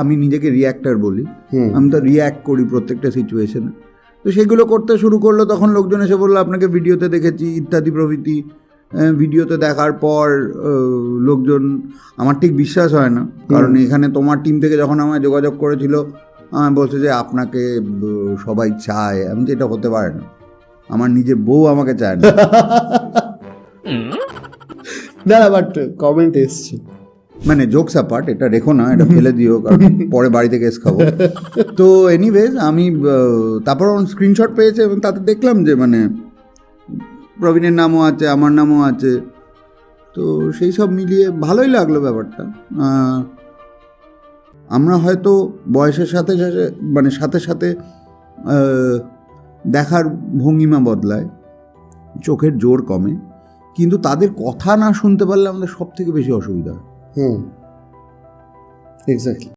আমি নিজেকে রিয়্যাক্টার বলি, আমি তো রিয়্যাক্ট করি প্রত্যেকটা সিচুয়েশনে। তো সেগুলো করতে শুরু করলো, তখন লোকজন এসে বললো আপনাকে ভিডিওতে দেখেছি ইত্যাদি প্রভৃতি। ভিডিওতে দেখার পর লোকজন, আমার ঠিক বিশ্বাস হয় না, কারণ এখানে তোমার টিম থেকে যখন আমায় যোগাযোগ করেছিল বলছে যে আপনাকে সবাই চায়। আমি তো, এটা হতে পারে না, আমার নিজের বউ আমাকে চায় না। না, বাট কমেন্ট এসছে, মানে জোকস অ্যাপার্ট, এটা রেখো না, এটা ফেলে দিও, কারণ পরে বাড়িতে কেস খাবো। তো এনিওয়েজ আমি তারপর স্ক্রিনশট পেয়েছে এবং তাতে দেখলাম যে মানে প্রবীণের নামও আছে, আমার নামও আছে। তো সেই সব মিলিয়ে ভালোই লাগলো ব্যাপারটা। আমরা হয়তো বয়সের সাথে সাথে মানে সাথে সাথে দেখার ভঙ্গিমা বদলায়, চোখের জোর কমে, কিন্তু তাদের কথা না শুনতে পারলে আমাদের সব থেকে বেশি অসুবিধা হয়। এক্স্যাক্টলি।